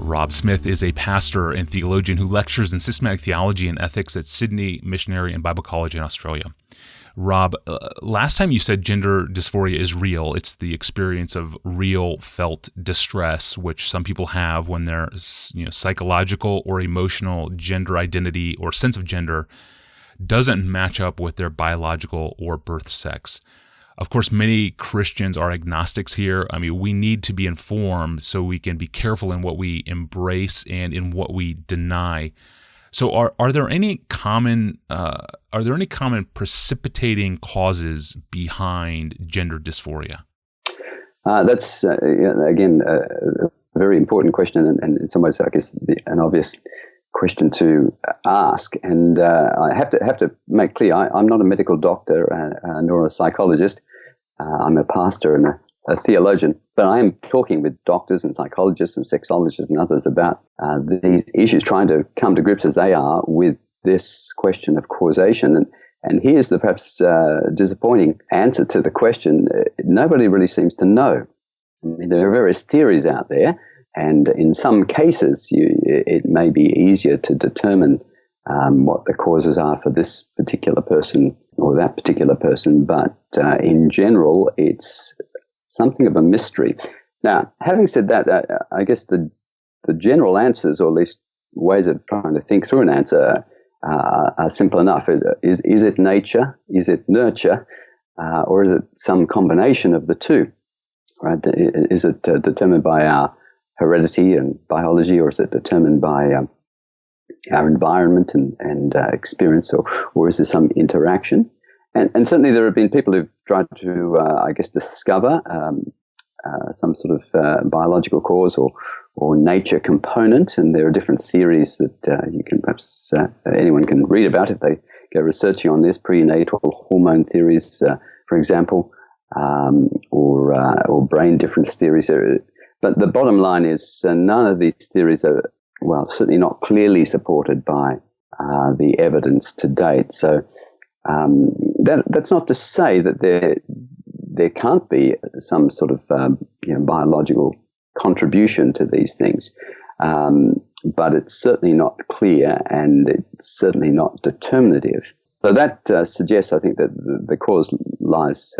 Rob Smith is a pastor and theologian who lectures in systematic theology and ethics at Sydney Missionary and Bible College in Australia. Rob, last time you said gender dysphoria is real. It's the experience of real felt distress, which some people have when their psychological or emotional gender identity or sense of gender doesn't match up with their biological or birth sex. Of course, many Christians are agnostics here. I mean, we need to be informed so we can be careful in what we embrace and in what we deny. So, are there any common precipitating causes behind gender dysphoria? That's again a very important question, and in some ways, I guess, an obvious question to ask. And I have to make clear, I'm not a medical doctor nor a psychologist. I'm a pastor and a theologian, but I am talking with doctors and psychologists and sexologists and others about these issues, trying to come to grips as they are with this question of causation. And here's the perhaps disappointing answer to the question. Nobody really seems to know. I mean, there are various theories out there, and in some cases, it may be easier to determine what the causes are for this particular person or that particular person. But in general, it's something of a mystery. Now, having said that, I guess the general answers, or at least ways of trying to think through an answer, are simple enough. Is it nature? Is it nurture? Or is it some combination of the two? Right? Is it determined by our heredity and biology, or is it determined by our environment and experience, or is there some interaction? And certainly there have been people who've tried to, discover some sort of biological cause or nature component, and there are different theories that you can perhaps anyone can read about if they go researching on this, prenatal hormone theories, for example, or brain difference theories. But the bottom line is none of these theories are, well, certainly not clearly supported by the evidence to date. So that's not to say that there can't be some sort of biological contribution to these things, but it's certainly not clear, and it's certainly not determinative. So that suggests, I think, that the cause lies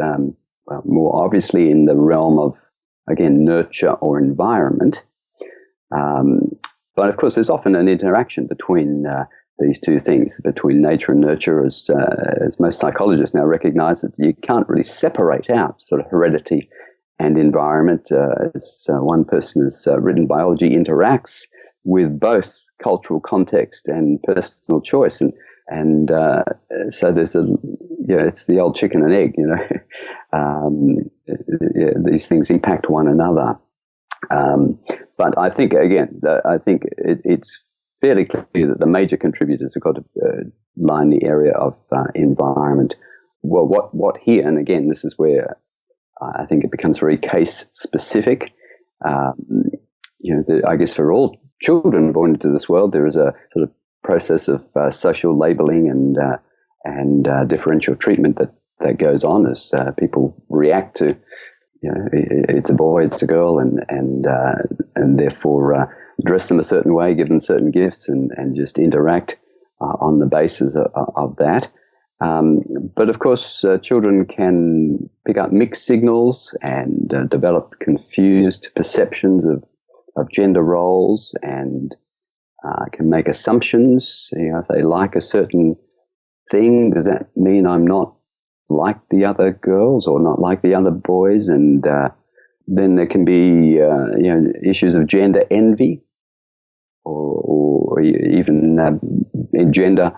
more obviously in the realm of, again, nurture or environment. But of course, there's often an interaction between these two things, between nature and nurture, as most psychologists now recognize that you can't really separate out sort of heredity and environment. As one person has written, biology interacts with both cultural context and personal choice, and so there's it's the old chicken and egg, these things impact one another. But I think, again, it's fairly clear that the major contributors have got to lie in the area of environment. Well, what here, and again, this is where I think it becomes very case specific. I guess for all children born into this world, there is a sort of process of social labeling and differential treatment that goes on as people react to, it's a boy, it's a girl, and therefore dress them a certain way, give them certain gifts, and just interact on the basis of that. But of course, children can pick up mixed signals and develop confused perceptions of gender roles, and can make assumptions. If they like a certain thing, does that mean I'm not like the other girls or not like the other boys? And then there can be issues of gender envy, or even gender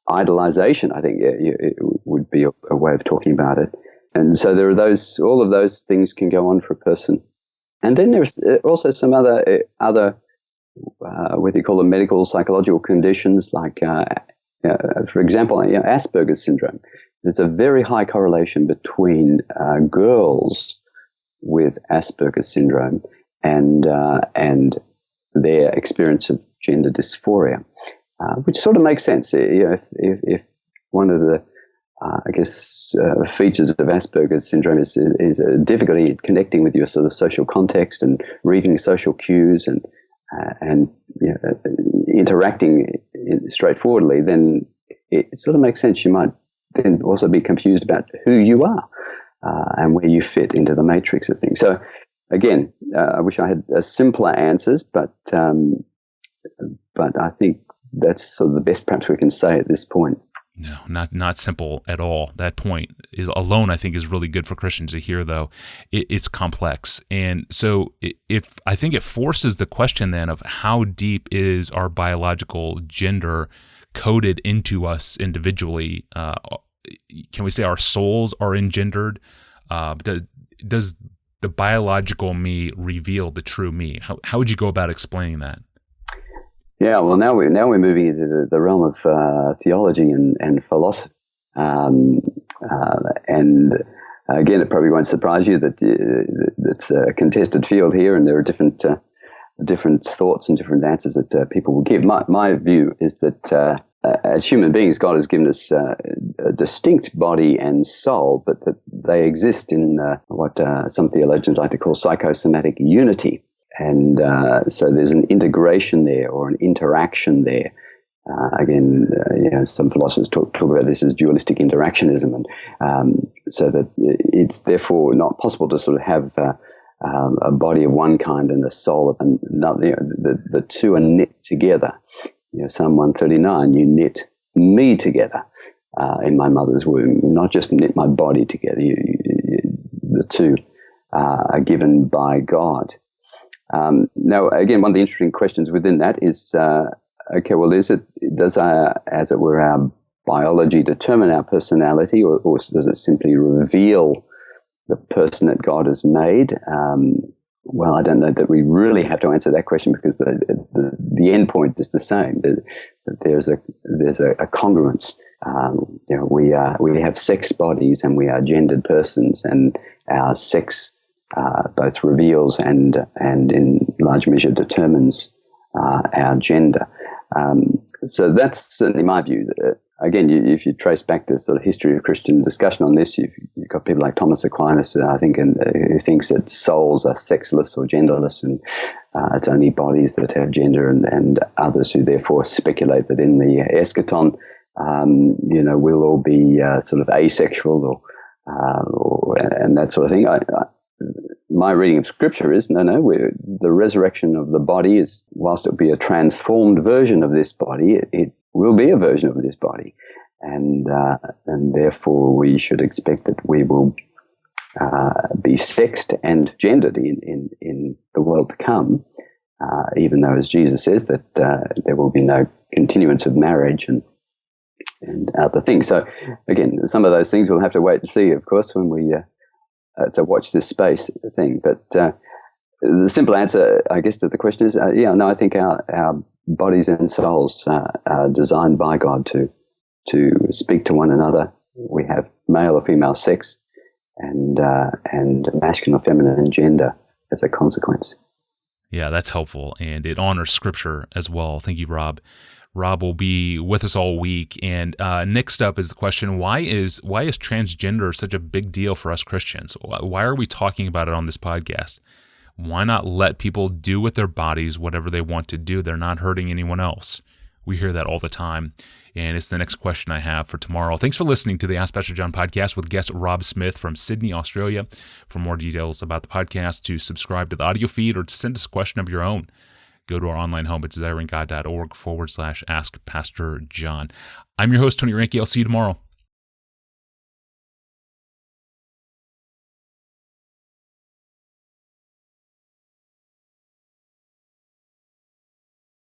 idolization. I think it would be a way of talking about it. And so there are all of those things can go on for a person. And then there's also some other whether you call them medical psychological conditions, like for example, Asperger's syndrome. There's a very high correlation between girls with Asperger's syndrome and their experience of gender dysphoria, which sort of makes sense. If one of the features of Asperger's syndrome is a difficulty connecting with your sort of social context and reading social cues, and and interacting straightforwardly, then it sort of makes sense. You might then also be confused about who you are and where you fit into the matrix of things. So again, I wish I had simpler answers, but I think that's sort of the best perhaps we can say at this point. No, not simple at all. That point is alone, I think, is really good for Christians to hear, though. It's complex. And so if I think it forces the question then of how deep is our biological gender coded into us individually? Can we say our souls are engendered? Does the biological me reveal the true me? How would you go about explaining that? Yeah, well, now we're moving into the realm of theology and philosophy, and again, it probably won't surprise you that it's a contested field here, and there are different thoughts and different answers that people will give. My view is that as human beings, God has given us a distinct body and soul, but that they exist in what some theologians like to call psychosomatic unity. And so there's an integration there or an interaction there. Some philosophers talk about this as dualistic interactionism, and so that it's therefore not possible to sort of have a body of one kind and a soul of another. The two are knit together. Psalm 139, you knit me together in my mother's womb, not just knit my body together. The two are given by God. Now, again, one of the interesting questions within that is, does as it were, our biology determine our personality, or does it simply reveal the person that God has made? Well, I don't know that we really have to answer that question, because the end point is the same. There's a congruence. We have sex bodies and we are gendered persons, and our sex both reveals and in large measure determines our gender. So that's certainly my view. Again, if you trace back the sort of history of Christian discussion on this, you've got people like Thomas Aquinas, I think, who thinks that souls are sexless or genderless, and it's only bodies that have gender, and others who therefore speculate that in the eschaton, we'll all be sort of asexual and that sort of thing. My reading of Scripture is, the resurrection of the body is, whilst it will be a transformed version of this body, it will be a version of this body. And therefore we should expect that we will be sexed and gendered in the world to come, even though, as Jesus says, that there will be no continuance of marriage and other things. So, again, some of those things we'll have to wait and see, of course, when we to watch this space thing. But the simple answer, I guess, to the question is, I think our bodies and souls are designed by God to speak to one another. We have male or female sex and masculine or feminine gender as a consequence. Yeah, that's helpful, and it honors Scripture as well. Thank you, Rob. Rob will be with us all week. And next up is the question, why is transgender such a big deal for us Christians? Why are we talking about it on this podcast? Why not let people do with their bodies whatever they want to do? They're not hurting anyone else. We hear that all the time. And it's the next question I have for tomorrow. Thanks for listening to the Ask Pastor John podcast with guest Rob Smith from Sydney, Australia. For more details about the podcast, to subscribe to the audio feed, or to send us a question of your own, go to our online home at desiringgod.org/Ask Pastor John. I'm your host, Tony Ranke. I'll see you tomorrow.